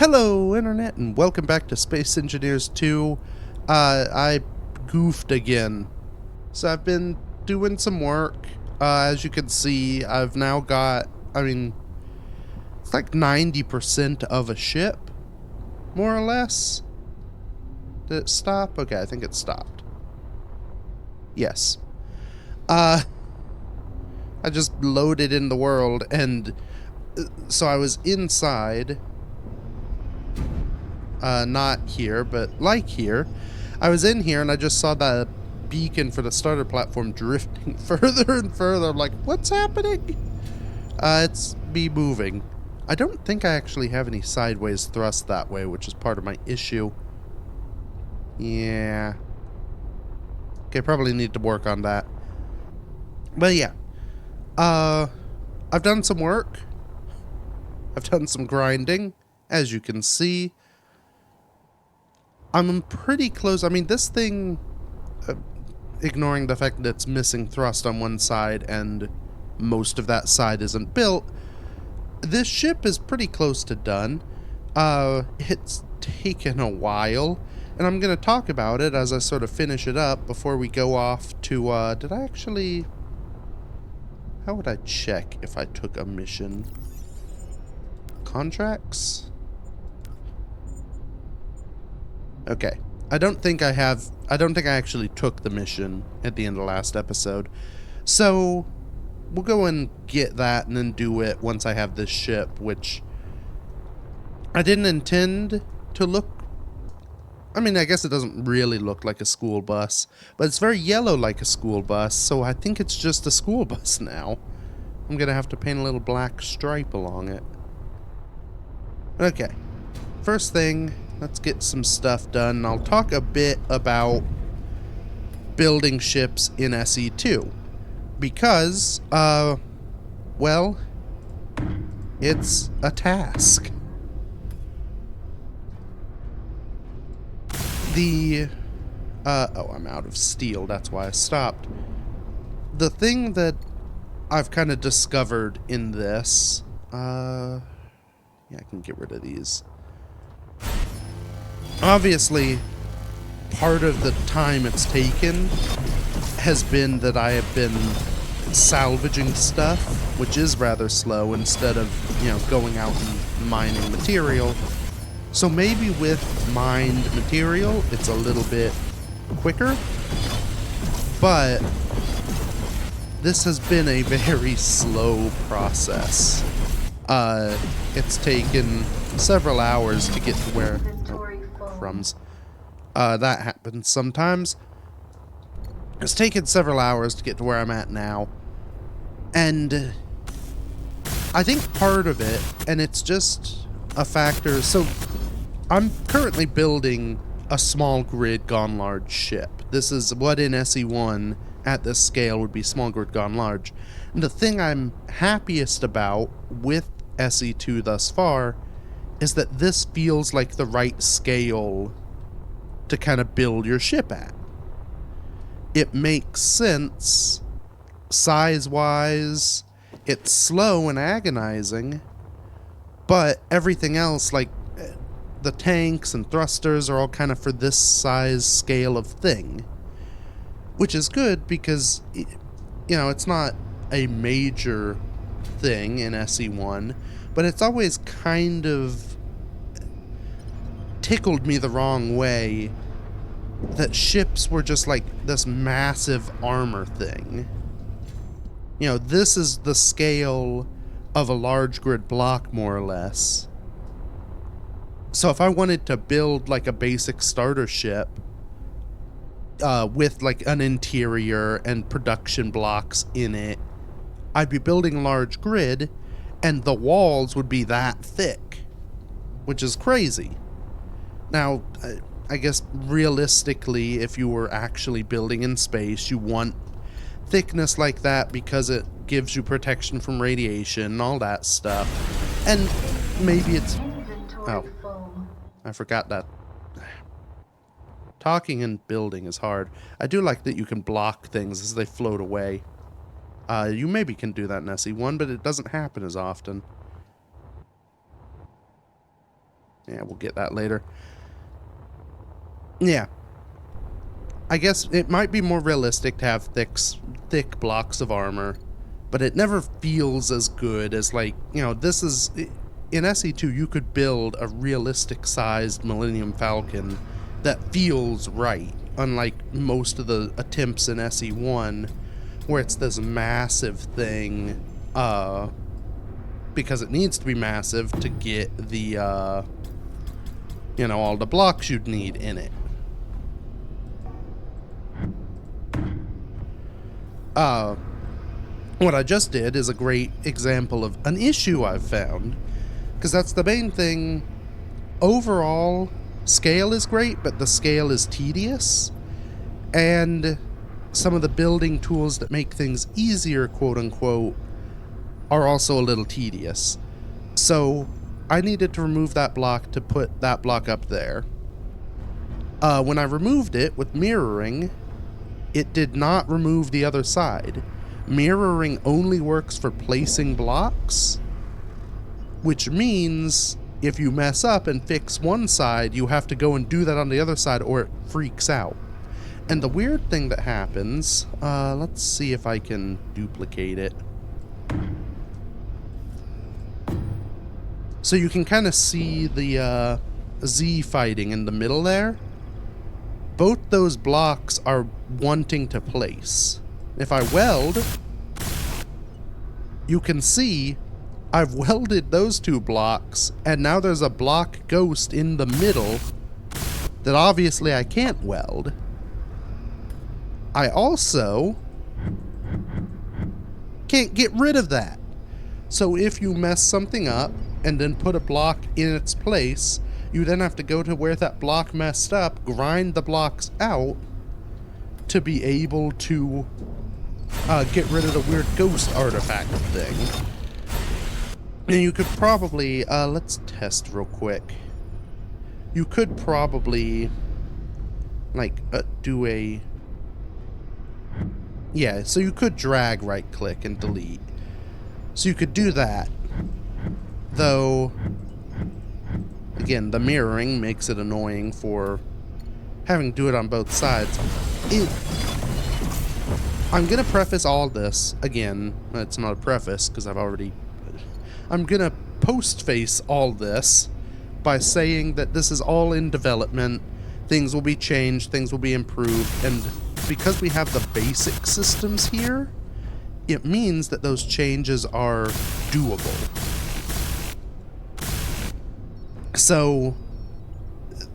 Hello, Internet, and welcome back to Space Engineers 2. I goofed again. So I've been doing some work. As you can see, I've now got, it's like 90% of a ship, more or less. Did it stop? Okay, I think it stopped. Yes. I just loaded in the world, and so I was inside. Not here, but like here. I was in here and I just saw the beacon for the starter platform drifting further and further. I'm like, what's happening? It's me moving. I don't think I actually have any sideways thrust that way, which is part of my issue. Yeah. Okay, probably need to work on that. But yeah. I've done some work. I've done some grinding, as you can see. I'm pretty close. I mean, this thing, ignoring the fact that it's missing thrust on one side and most of that side isn't built, this ship is pretty close to done. It's taken a while, and I'm going to talk about it as I sort of finish it up before we go off to, did I actually... How would I check if I took a mission? Contracts? Okay. I don't think I actually took the mission at the end of last episode. So, we'll go and get that and then do it once I have this ship, which I didn't intend to look... I mean, I guess it doesn't really look like a school bus, but it's very yellow like a school bus, so I think it's just a school bus now. I'm gonna have to paint a little black stripe along it. Okay. First thing... Let's get some stuff done. I'll talk a bit about building ships in SE2 because, well, it's a task. Oh, I'm out of steel. That's why I stopped. The thing that I've kind of discovered in this, yeah, I can get rid of these. Obviously, part of the time it's taken has been that I have been salvaging stuff, which is rather slow, instead of, going out and mining material. So maybe with mined material, it's a little bit quicker, but this has been a very slow process. It's taken several hours to get to where... that happens sometimes. It's taken several hours to get to where I'm at now. And I think part of it, and it's just a factor, so I'm currently building a small grid gone large ship. This is what in SE1 at this scale would be small grid gone large. And the thing I'm happiest about with SE2 thus far is that this feels like the right scale to kind of build your ship at. It makes sense size-wise. It's slow and agonizing, but everything else, like the tanks and thrusters, are all kind of for this size scale of thing, which is good because, it's not a major thing in SE1, but it's always kind of tickled me the wrong way that ships were just like this massive armor thing. This is the scale of a large grid block, more or less. So if I wanted to build like a basic starter ship with like an interior and production blocks in it, I'd be building a large grid, and the walls would be that thick, which is crazy. Now, I guess realistically, if you were actually building in space, you want thickness like that because it gives you protection from radiation and all that stuff. And maybe it's... Oh, I forgot that. Talking and building is hard. I do like that you can block things as they float away. You maybe can do that in SE1, but it doesn't happen as often. Yeah, we'll get that later. Yeah. I guess it might be more realistic to have thick blocks of armor, but it never feels as good as, like, you know, this is... In SE2, you could build a realistic-sized Millennium Falcon that feels right, unlike most of the attempts in SE1, where it's this massive thing, because it needs to be massive to get the, you know, all the blocks you'd need in it. What I just did is a great example of an issue I've found, because that's the main thing. Overall, scale is great, but the scale is tedious, and some of the building tools that make things easier, quote-unquote, are also a little tedious. So I needed to remove that block to put that block up there. When I removed it with mirroring, it did not remove the other side. Mirroring only works for placing blocks, which means if you mess up and fix one side, you have to go and do that on the other side or it freaks out. And the weird thing that happens, let's see if I can duplicate it. So you can kind of see the Z fighting in the middle there. Both those blocks are wanting to place. If I weld, you can see I've welded those two blocks, and now there's a block ghost in the middle that obviously I can't weld. I also can't get rid of that. So if you mess something up and then put a block in its place, you then have to go to where that block messed up, grind the blocks out to be able to get rid of the weird ghost artifact thing. And you could probably, let's test real quick. You could probably, like, do a... Yeah, so you could drag right-click and delete. So you could do that. Though, again, the mirroring makes it annoying for having to do it on both sides. I'm gonna preface all this, again, it's not a preface, because I've already... I'm gonna post-face all this by saying that this is all in development, things will be changed, things will be improved, and because we have the basic systems here, it means that those changes are doable. So,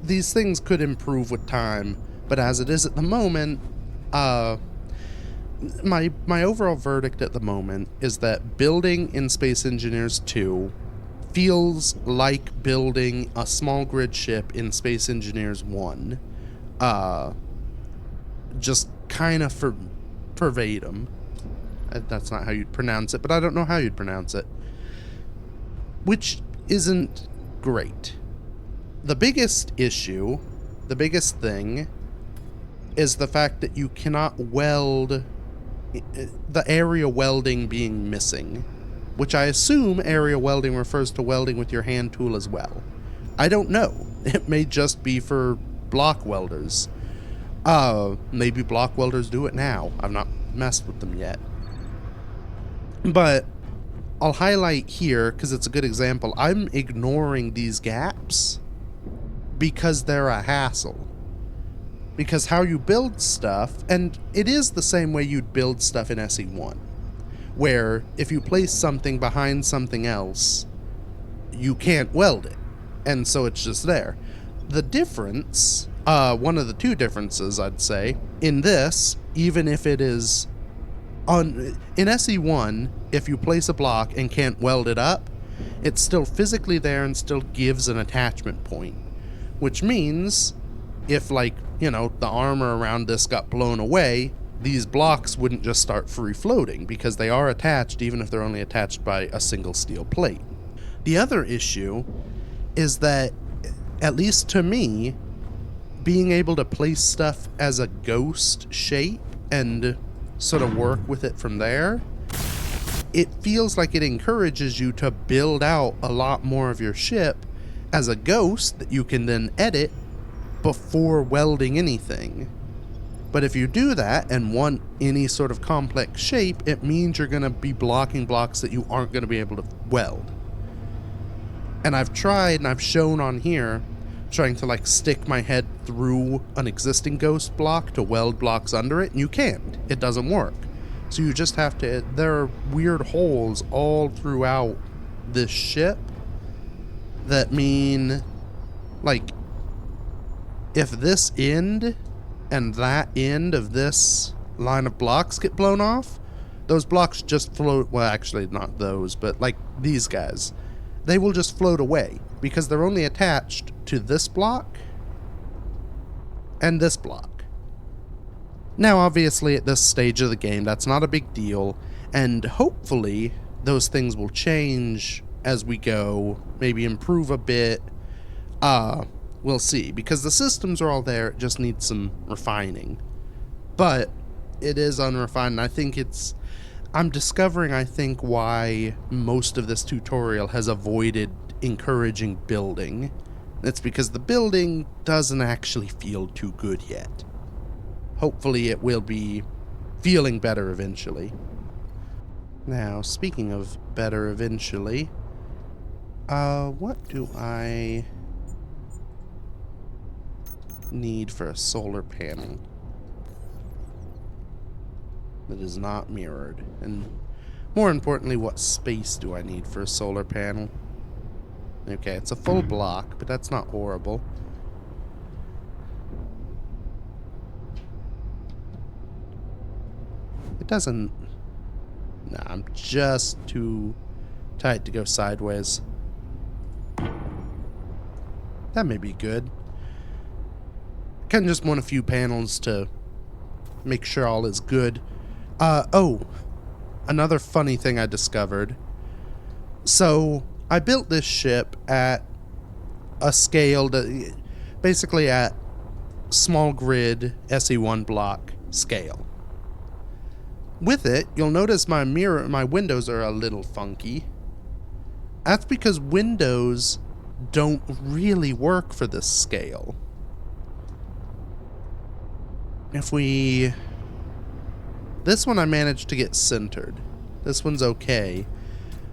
these things could improve with time, but as it is at the moment, my overall verdict at the moment is that building in Space Engineers 2 feels like building a small grid ship in Space Engineers 1. Just kind of verbatim. That's not how you'd pronounce it, but I don't know how you'd pronounce it. Which isn't great. The biggest issue, the biggest thing, is the fact that you cannot weld, the area welding being missing, which I assume area welding refers to welding with your hand tool as well. I don't know. It may just be for block welders. Maybe block welders do it now. I've not messed with them yet. But I'll highlight here, because it's a good example, I'm ignoring these gaps because they're a hassle. Because how you build stuff, and it is the same way you'd build stuff in SE1, where if you place something behind something else, you can't weld it, and so it's just there. The difference, one of the two differences, I'd say, in this, even if it is in SE1, if you place a block and can't weld it up, it's still physically there and still gives an attachment point, which means if, like, you know, the armor around this got blown away, these blocks wouldn't just start free floating because they are attached even if they're only attached by a single steel plate. The other issue is that, at least to me, being able to place stuff as a ghost shape and sort of work with it from there, it feels like it encourages you to build out a lot more of your ship as a ghost that you can then edit before welding anything. But if you do that and want any sort of complex shape, it means you're going to be blocking blocks that you aren't going to be able to weld. And I've tried and I've shown on here trying to like stick my head through an existing ghost block to weld blocks under it, and you can't. It doesn't work. So you just have to, there are weird holes all throughout this ship that mean, like, if this end and that end of this line of blocks get blown off, those blocks just float, well actually not those, but like these guys, they will just float away because they're only attached to this block and this block. Now obviously at this stage of the game that's not a big deal, and hopefully those things will change as we go, maybe improve a bit. We'll see, because the systems are all there, it just needs some refining. But it is unrefined, and I think I'm discovering, I think, why most of this tutorial has avoided encouraging building. It's because the building doesn't actually feel too good yet. Hopefully it will be feeling better eventually. Now, speaking of better eventually, what do I need for a solar panel that is not mirrored? And more importantly, what space do I need for a solar panel? Okay, it's a full block, but that's not horrible. It doesn't... Nah, I'm just too tight to go sideways. That may be good. Kind of just want a few panels to make sure all is good. Oh, another funny thing I discovered. So, I built this ship at a scale that, basically at small grid SE1 block scale. With it, you'll notice my windows are a little funky. That's because windows don't really work for this scale. If we... This one I managed to get centered. This one's okay.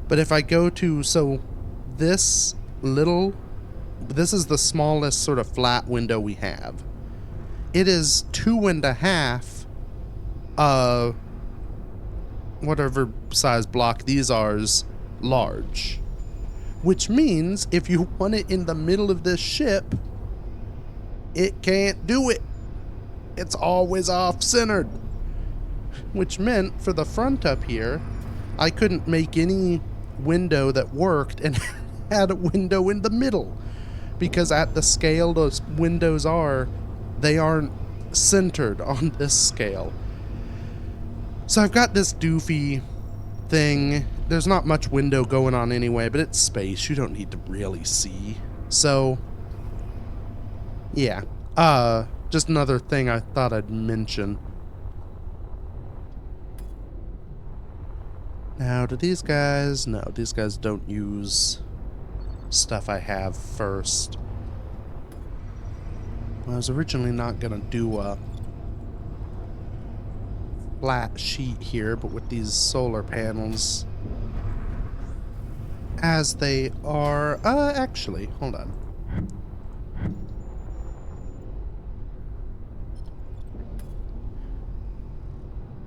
But if I go to... So, this is the smallest sort of flat window we have. It is 2.5, whatever size block these are, is large. Which means, if you want it in the middle of this ship, it can't do it. It's always off-centered. Which meant, for the front up here, I couldn't make any window that worked and had a window in the middle. Because at the scale those windows are, they aren't centered on this scale. So I've got this doofy thing. There's not much window going on anyway, but it's space. You don't need to really see. So, yeah. Just another thing I thought I'd mention. Now, do these guys... No, these guys don't use stuff I have first. I was originally not going to do a flat sheet here, but with these solar panels as they are... actually, hold on.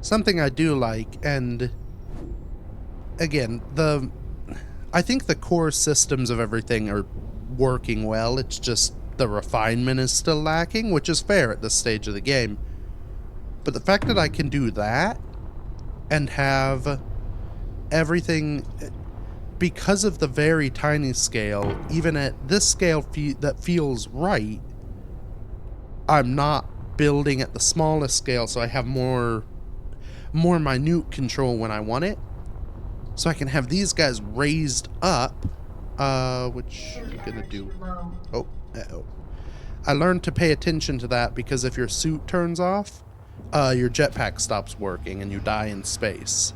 Something I do like, and again, I think the core systems of everything are working well. It's just the refinement is still lacking, which is fair at this stage of the game. But the fact that I can do that and have everything, because of the very tiny scale, even at this scale that feels right, I'm not building at the smallest scale, so I have more minute control when I want it. So I can have these guys raised up, which I'm gonna do. Oh, uh-oh. I learned to pay attention to that because if your suit turns off, your jetpack stops working and you die in space.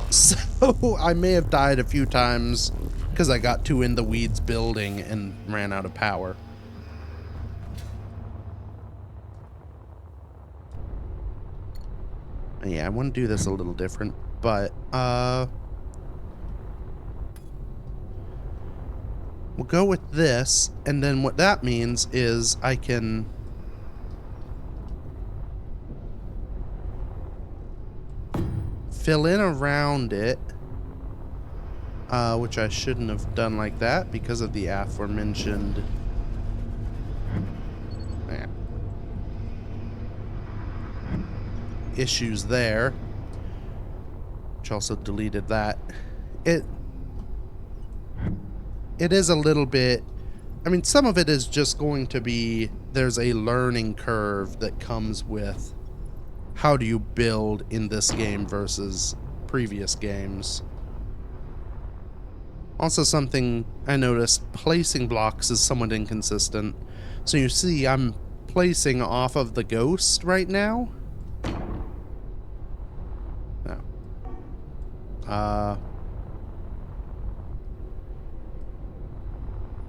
So I may have died a few times because I got too in the weeds building and ran out of power. Yeah, I want to do this a little different, but we'll go with this, and then what that means is I can fill in around it, which I shouldn't have done like that because of the aforementioned issues there, which also deleted that. It is a little bit, I mean, some of it is just going to be, there's a learning curve that comes with how do you build in this game versus previous games. Also, something I noticed, placing blocks is somewhat inconsistent. So you see I'm placing off of the ghost right now.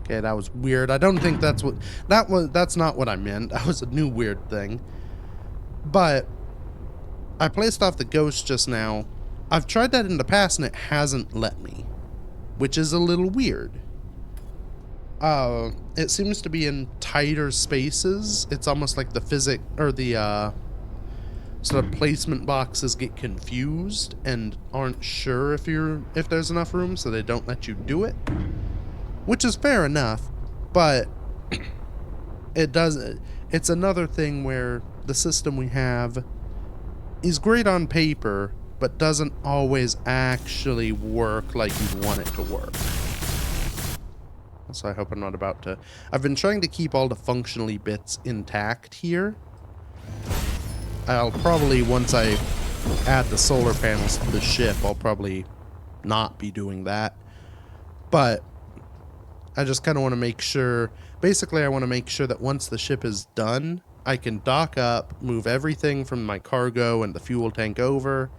Okay, that was weird. I don't think that's what that's not what I meant. That was a new weird thing. But I placed off the ghost just now. I've tried that in the past and it hasn't let me, which is a little weird. It seems to be in tighter spaces. It's almost like the physics or the sort of placement boxes get confused and aren't sure if there's enough room, so they don't let you do it, which is fair enough. But it's another thing where the system we have is great on paper but doesn't always actually work like you'd want it to work. So I hope I'm not about to... I've been trying to keep all the functionally bits intact here. I'll probably, once I add the solar panels to the ship, I'll probably not be doing that. But I just kind of want to make sure... Basically, I want to make sure that once the ship is done, I can dock up, move everything from my cargo and the fuel tank over,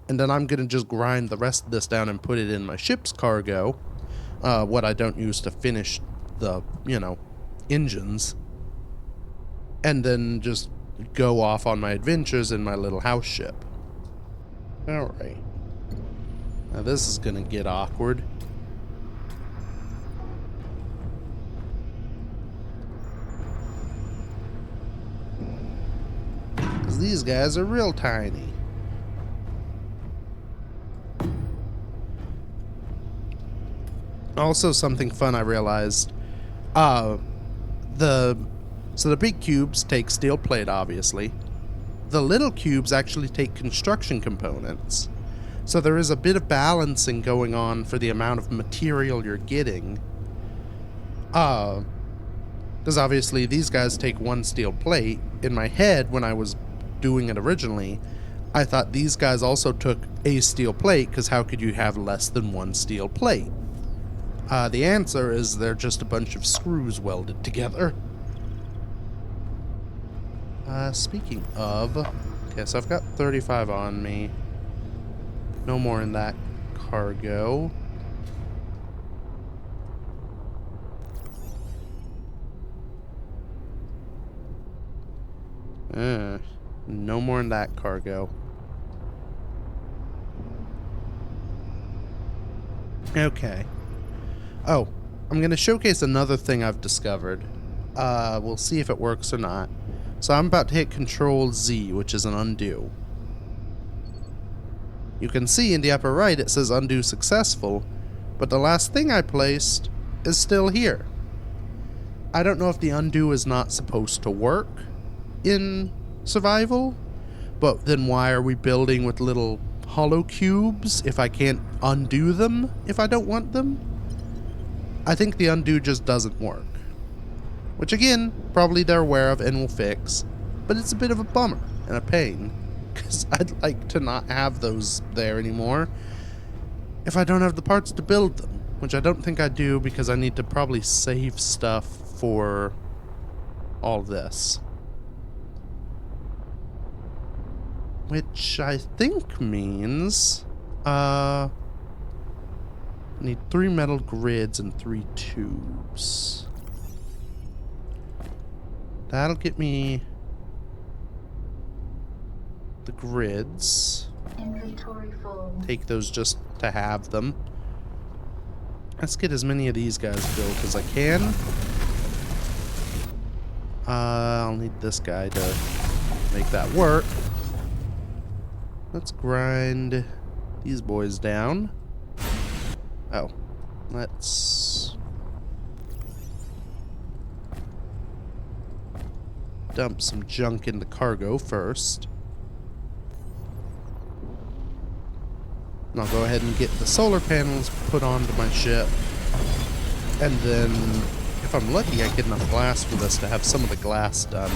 and then I'm going to just grind the rest of this down and put it in my ship's cargo, what I don't use to finish the, engines, and then just go off on my adventures in my little house ship. Alright. Now this is going to get awkward. Because these guys are real tiny. Also, something fun I realized. So the big cubes take steel plate, obviously. The little cubes actually take construction components. So there is a bit of balancing going on for the amount of material you're getting. Because obviously these guys take one steel plate. In my head, when I was doing it originally, I thought these guys also took a steel plate, because how could you have less than one steel plate? The answer is they're just a bunch of screws welded together. Speaking of... Okay, so I've got 35 on me. No more in that cargo. No more in that cargo. Okay. Oh, I'm going to showcase another thing I've discovered. We'll see if it works or not. So I'm about to hit Control Z, which is an undo. You can see in the upper right it says undo successful, but the last thing I placed is still here. I don't know if the undo is not supposed to work in Survival, but then why are we building with little hollow cubes if I can't undo them if I don't want them? I think the undo just doesn't work. Which again, probably they're aware of and will fix, but it's a bit of a bummer and a pain, because I'd like to not have those there anymore if I don't have the parts to build them, which I don't think I do because I need to probably save stuff for all this. Which I think means, no, Need 3 metal grids and 3 tubes. That'll get me the grids. Inventory full. Take those just to have them. Let's get as many of these guys built as I can. I'll need this guy to make that work. Let's grind these boys down. Oh, let's dump some junk into cargo first. And I'll go ahead and get the solar panels put onto my ship. And then, if I'm lucky, I get enough glass for this to have some of the glass done.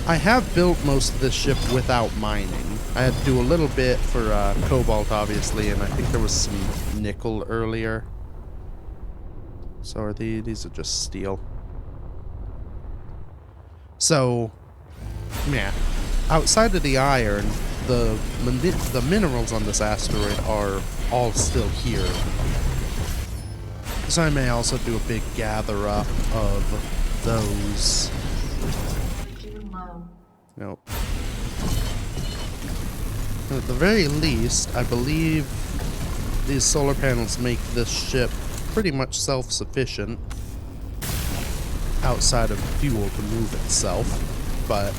I have built most of this ship without mining. I had to do a little bit for cobalt, obviously, and I think there was some nickel earlier. So are these are just steel. So, yeah. Outside of the iron, the minerals on this asteroid are all still here. So I may also do a big gather up of those. Nope. At the very least, I believe these solar panels make this ship pretty much self-sufficient outside of fuel to move itself, but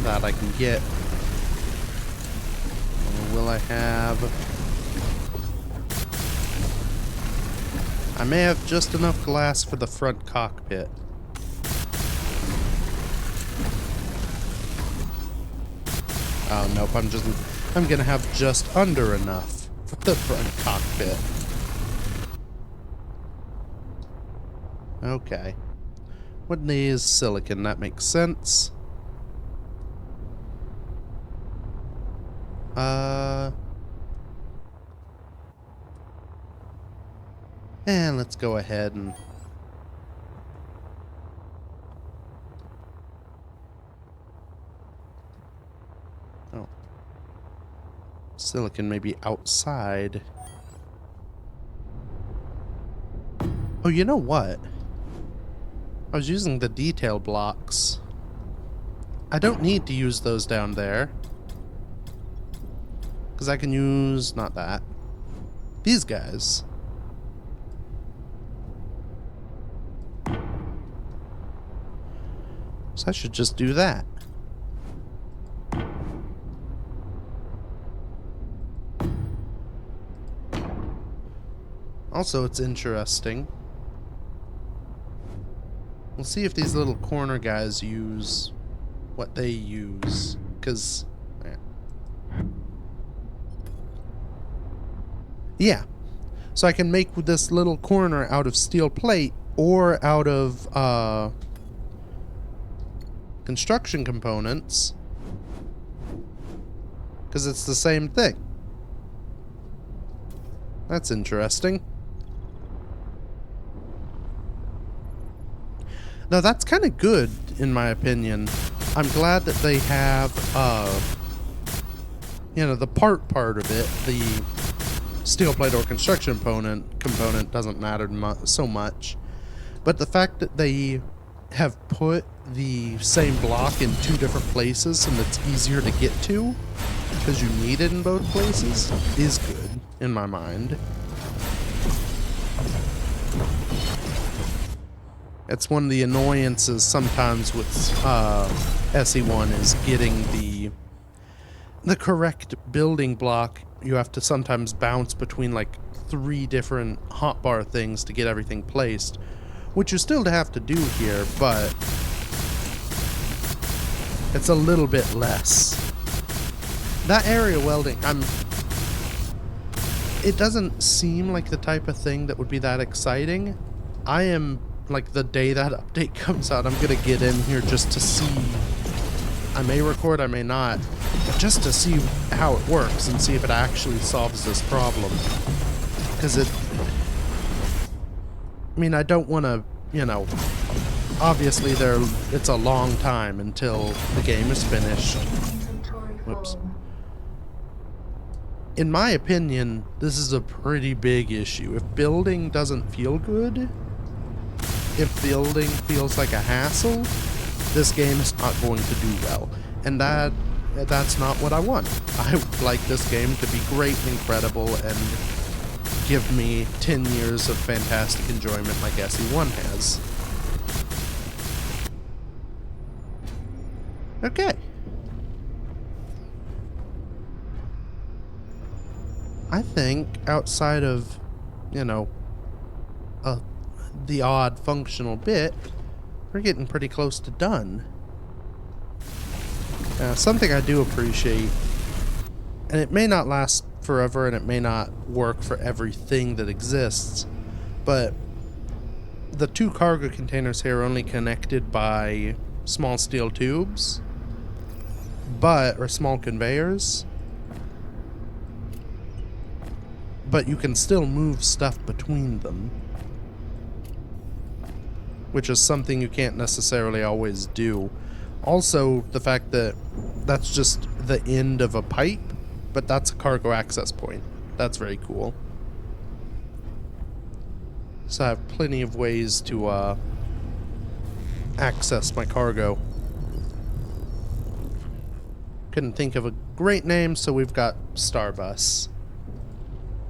that I can get. Or will I have... I may have just enough glass for the front cockpit. Oh, nope, I'm gonna have just under enough for the front cockpit. Okay. What needs silicon? That makes sense. And let's go ahead and... Oh. Silicon may be outside. Oh, you know what? I was using the detail blocks. I don't need to use those down there. Because I can use... not that. These guys. So I should just do that. Also, it's interesting. We'll see if these little corner guys use what they use, because... yeah. So I can make this little corner out of steel plate or out of construction components, because it's the same thing. That's interesting. Now that's kind of good, in my opinion. I'm glad that they have, you know, the part of it, the steel plate or construction component doesn't matter so much. But the fact that they have put the same block in 2 different places and it's easier to get to because you need it in both places is good, in my mind. It's one of the annoyances sometimes with SE1 is getting the correct building block. You have to sometimes bounce between like 3 different hotbar things to get everything placed, which you still have to do here, but it's a little bit less. That area welding, it doesn't seem like the type of thing that would be that exciting. I am, like, the day that update comes out, I'm gonna get in here just to see. I may record, I may not, but just to see how it works and see if it actually solves this problem. Because I mean, I don't want to, you know, obviously it's a long time until the game is finished. Whoops. in my opinion, this is a pretty big issue. If building doesn't feel good, if building feels like a hassle, this game is not going to do well. And that's not what I want. I would like this game to be great and incredible and give me 10 years of fantastic enjoyment like SE1 has. Okay. I think outside of, you know, the odd functional bit, we're getting pretty close to done. Something I do appreciate, and it may not last forever and it may not work for everything that exists, but the 2 cargo containers here are only connected by small steel tubes, or small conveyors, but you can still move stuff between them, which is something you can't necessarily always do. Also, the fact that that's just the end of a pipe, but that's a cargo access point. That's very cool. So I have plenty of ways to access my cargo. Couldn't think of a great name, so we've got Starbus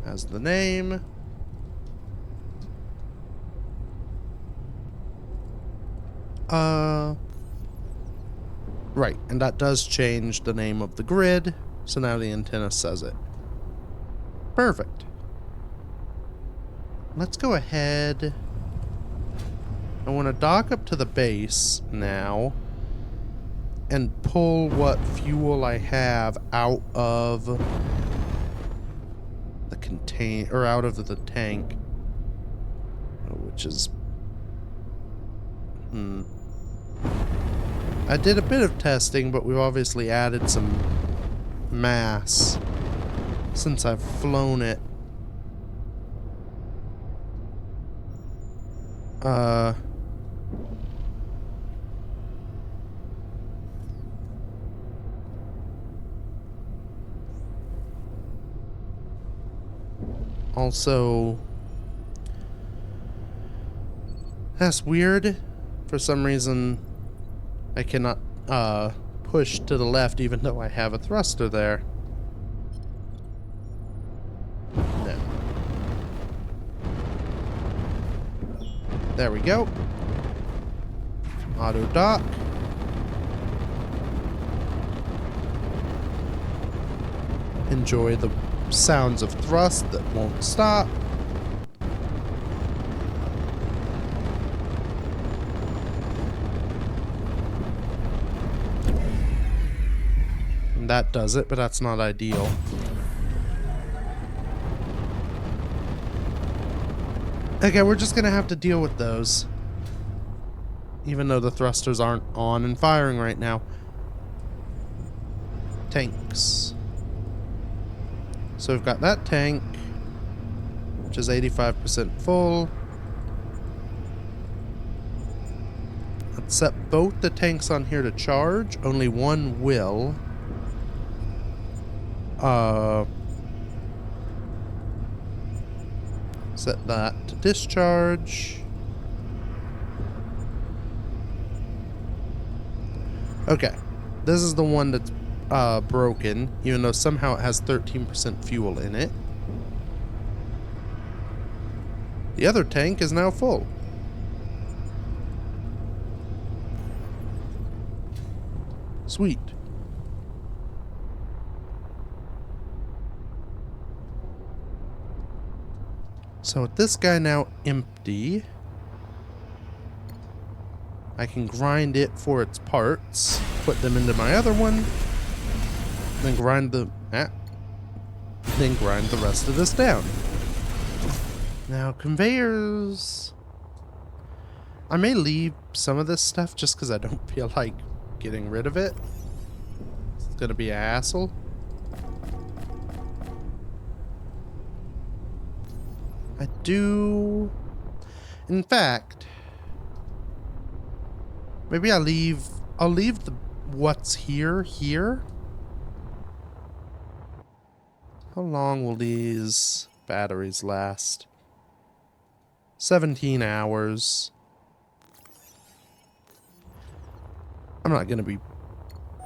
as the name. Right, and that does change the name of the grid, so now the antenna says it. Perfect. Let's go ahead. I want to dock up to the base now and pull what fuel I have out of the out of the tank, which is I did a bit of testing, but we've obviously added some mass since I've flown it. Also, that's weird. For some reason, I cannot push to the left even though I have a thruster there. No. There we go. Auto dock. Enjoy the sounds of thrust that won't stop. And that does it, but that's not ideal. Okay, we're just gonna have to deal with those. Even though the thrusters aren't on and firing right now. Tanks. So we've got that tank, which is 85% full. Let's set both the tanks on here to charge. Only one will. Set that to discharge. Okay, this is the one that's broken, even though somehow it has 13% fuel in it. The other tank is now full. Sweet. So with this guy now empty, I can grind it for its parts, put them into my other one, then grind the rest of this down. Now conveyors, I may leave some of this stuff just because I don't feel like getting rid of it. It's gonna be a hassle. I do, in fact, maybe I'll leave the what's here. How long will these batteries last? 17 hours. I'm not gonna be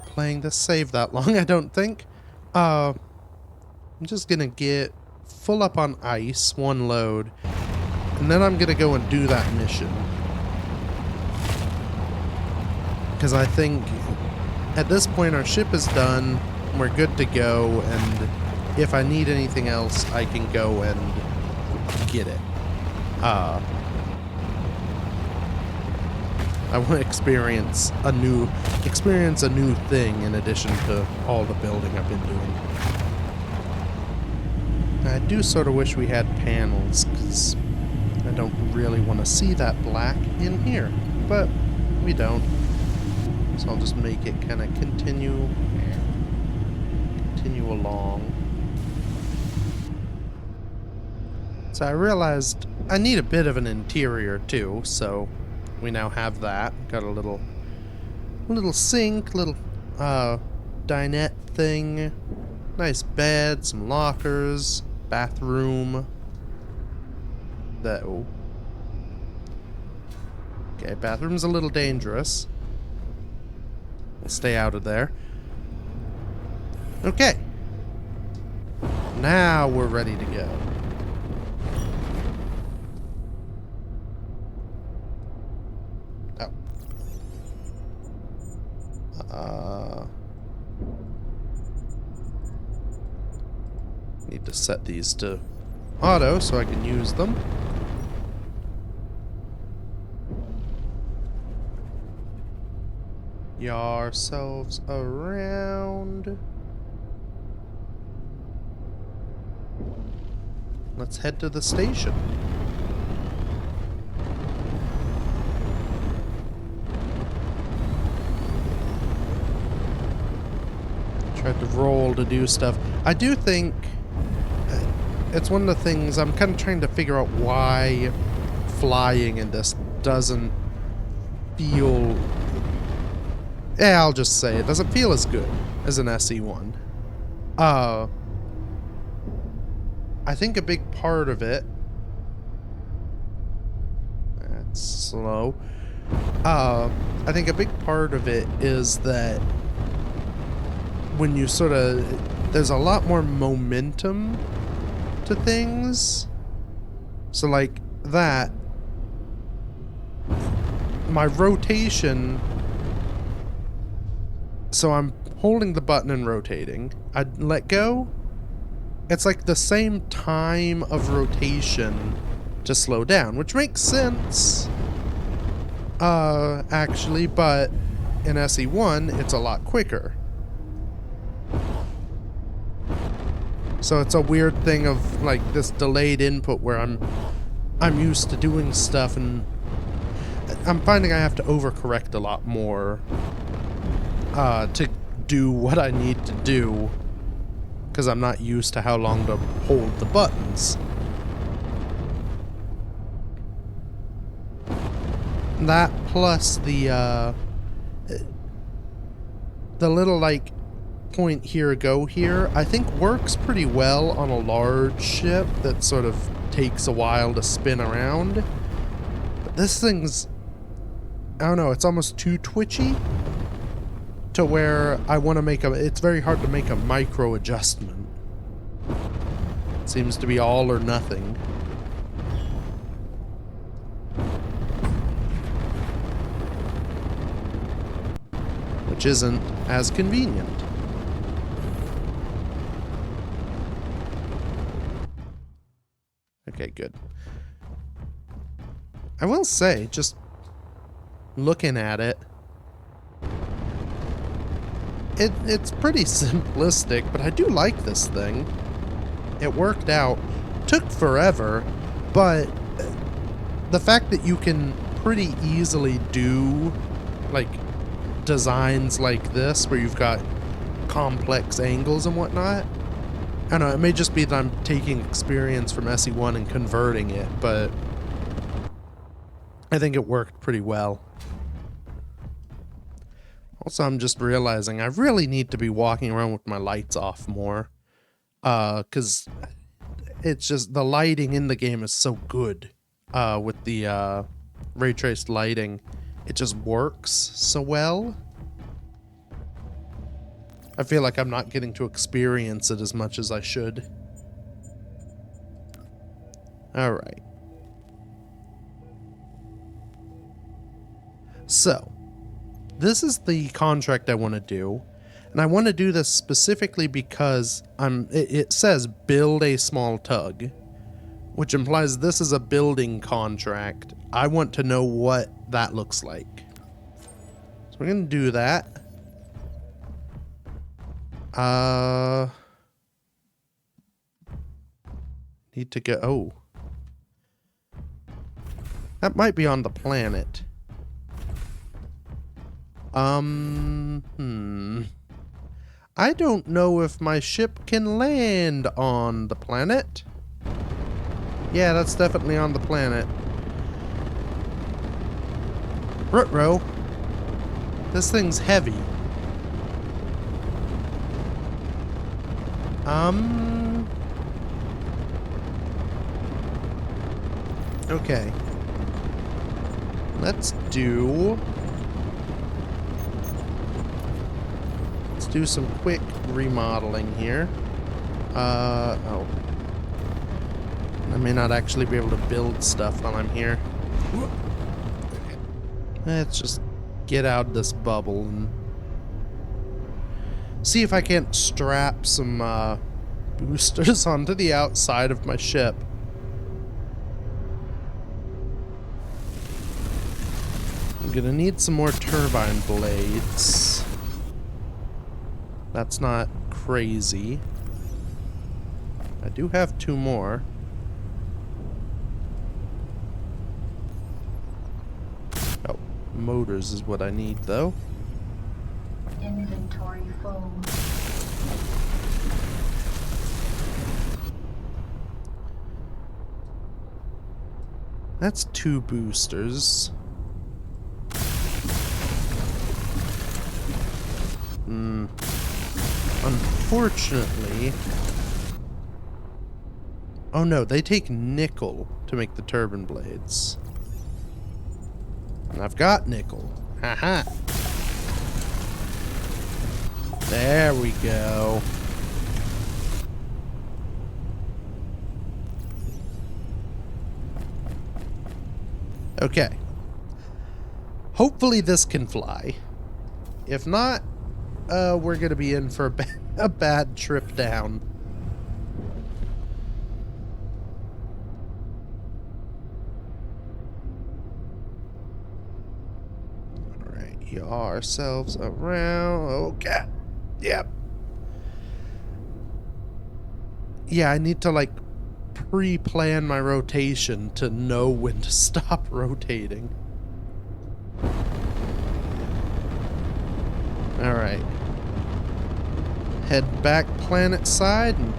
playing this save that long, I don't think. I'm just gonna get full up on ice, one load, and then I'm gonna go and do that mission. Because I think at this point our ship is done, we're good to go, and if I need anything else, I can go and get it. I want to experience a new thing in addition to all the building I've been doing. I do sort of wish we had panels, because I don't really want to see that black in here, but we don't. So I'll just make it kind of continue along. So I realized I need a bit of an interior too, so we now have that. Got a little sink, little dinette thing, nice bed, some lockers, bathroom. Though. Okay, bathroom's a little dangerous. We'll stay out of there. Okay. Now we're ready to go. Need to set these to auto so I can use them. Yourselves around. Let's head to the station. Tried to roll to do stuff. I do think it's one of the things I'm kind of trying to figure out why flying in this doesn't feel... Yeah, I'll just say it doesn't feel as good as an SE1. I think a big part of it... That's slow. I think a big part of it is that when you sort of... There's a lot more momentum to things. So like that, my rotation... So I'm holding the button and rotating. I let go. It's like the same time of rotation to slow down, which makes sense. Actually, but in SE1, it's a lot quicker. So it's a weird thing of like this delayed input where I'm used to doing stuff and I'm finding I have to overcorrect a lot more to do what I need to do because I'm not used to how long to hold the buttons. That plus the little like point here, go here, I think works pretty well on a large ship that sort of takes a while to spin around. But this thing's, I don't know, it's almost too twitchy to where I want to make it's very hard to make a micro adjustment. It seems to be all or nothing. Which isn't as convenient. Okay, good. I will say, just looking at it, it's pretty simplistic, but I do like this thing. It worked out. Took forever, but the fact that you can pretty easily do, like, designs like this, where you've got complex angles and whatnot, I don't know, it may just be that I'm taking experience from SE1 and converting it, but I think it worked pretty well. Also, I'm just realizing I really need to be walking around with my lights off more. Because it's just the lighting in the game is so good. With the ray traced lighting, it just works so well. I feel like I'm not getting to experience it as much as I should. Alright. So, this is the contract I want to do. And I want to do this specifically because it says build a small tug, which implies this is a building contract. I want to know what that looks like. So we're going to do that. Need to go. Oh. That might be on the planet. I don't know if my ship can land on the planet. Yeah, that's definitely on the planet. Ruh-roh. This thing's heavy. Okay. Let's do some quick remodeling here. Oh. I may not actually be able to build stuff while I'm here. Okay. Let's just get out of this bubble and see if I can't strap some boosters onto the outside of my ship. I'm gonna need some more turbine blades. That's not crazy. I do have 2 more. Oh, motors is what I need though. Inventory full. That's 2 boosters. Unfortunately... Oh no, they take nickel to make the turbine blades. And I've got nickel. Haha. There we go. Okay. Hopefully this can fly. If not, we're gonna be in for a bad trip down. Alright, yaw ourselves around. Okay. Yep. Yeah, I need to, like, pre-plan my rotation to know when to stop rotating. Alright. Head back planet side and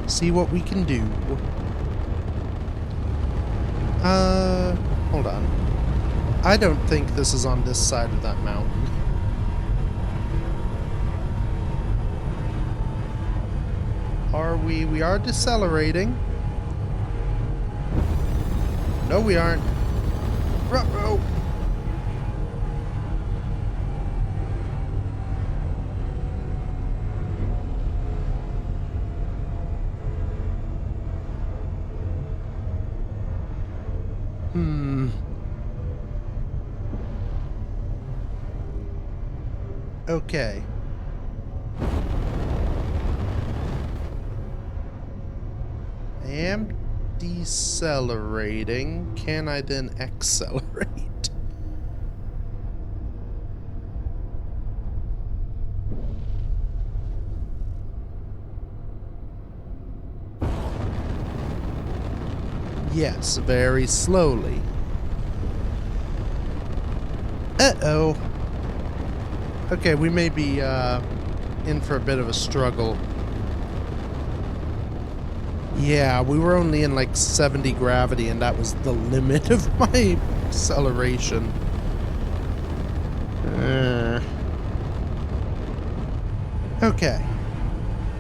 see what we can do. Hold on. I don't think this is on this side of that mountain. Are we? We are decelerating. No, we aren't. Ruh-roh. Okay. I am decelerating. Can I then accelerate? Yes, very slowly. Uh-oh. Okay, we may be in for a bit of a struggle. Yeah, we were only in like 70 gravity and that was the limit of my acceleration. Okay.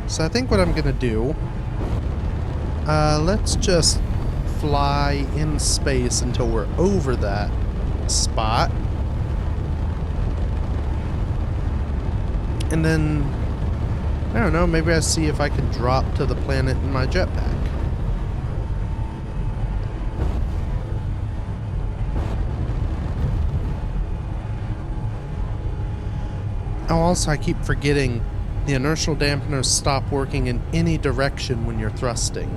So I think what I'm gonna do, let's just fly in space until we're over that spot. And then, I don't know, maybe I see if I can drop to the planet in my jetpack. Oh, also, I keep forgetting the inertial dampeners stop working in any direction when you're thrusting.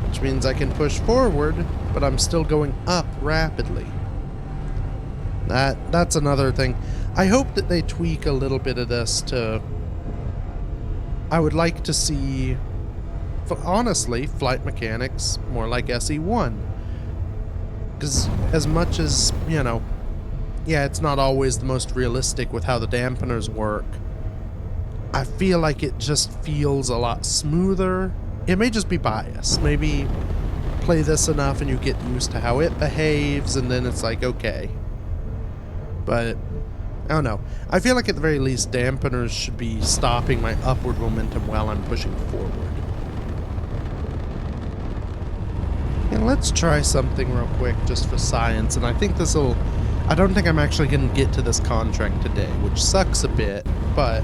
Which means I can push forward, but I'm still going up rapidly. That's another thing. I hope that they tweak a little bit of this to... I would like to see, honestly, flight mechanics more like SE1. Because as much as, you know, yeah, it's not always the most realistic with how the dampeners work, I feel like it just feels a lot smoother. It may just be bias. Maybe play this enough and you get used to how it behaves, and then it's like, okay. But, I don't know. I feel like at the very least, dampeners should be stopping my upward momentum while I'm pushing forward. And let's try something real quick just for science, and I think this'll... I don't think I'm actually going to get to this contract today, which sucks a bit, but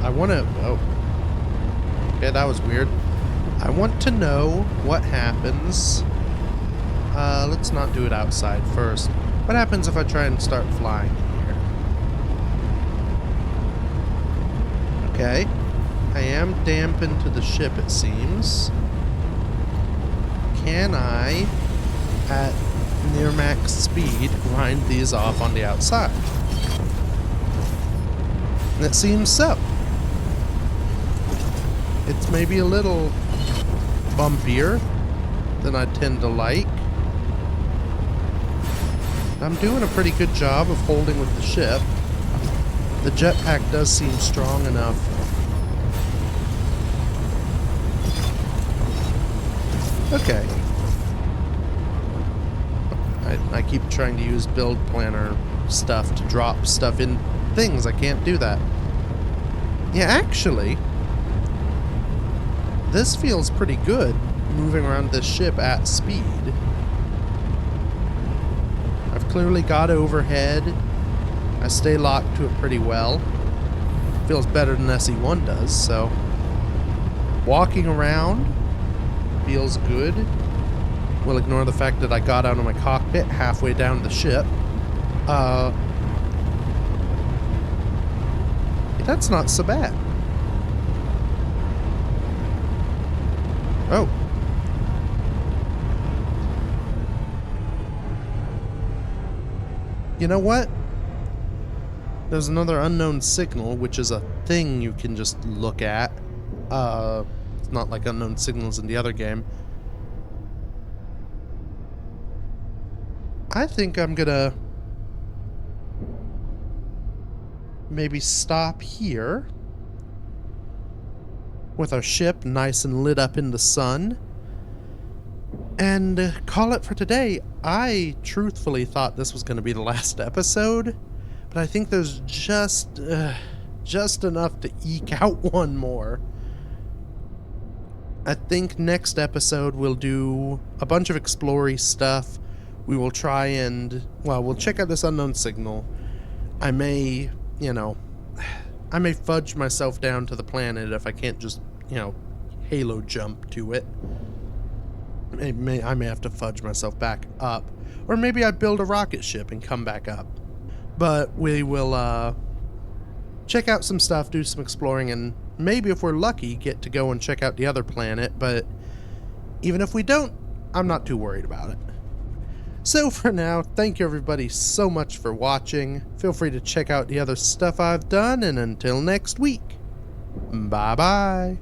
I want to... Oh. Okay, that was weird. I want to know what happens... let's not do it outside first. What happens if I try and start flying here? Okay. I am dampened to the ship, it seems. Can I, at near max speed, grind these off on the outside? And it seems so. It's maybe a little bumpier than I tend to like. I'm doing a pretty good job of holding with the ship. The jetpack does seem strong enough. Okay. I keep trying to use build planner stuff to drop stuff in things. I can't do that. Yeah, actually, this feels pretty good, moving around this ship at speed. I've clearly got overhead. I stay locked to it pretty well. Feels better than SE1 does, so... Walking around feels good. We'll ignore the fact that I got out of my cockpit halfway down the ship. That's not so bad. Oh. You know what? There's another unknown signal, which is a thing you can just look at. It's not like unknown signals in the other game. I think I'm gonna maybe stop here with our ship nice and lit up in the sun and call it for today. I truthfully thought this was going to be the last episode, but I think there's just enough to eke out one more. I think next episode we'll do a bunch of explory stuff. We will try and, well, we'll check out this unknown signal. I may, you know, I may fudge myself down to the planet if I can't just, you know, halo jump to it. I may have to fudge myself back up. Or maybe I build a rocket ship and come back up. But we will check out some stuff, do some exploring, and maybe if we're lucky, get to go and check out the other planet. But even if we don't, I'm not too worried about it. So for now, thank you everybody so much for watching. Feel free to check out the other stuff I've done, and until next week, bye-bye.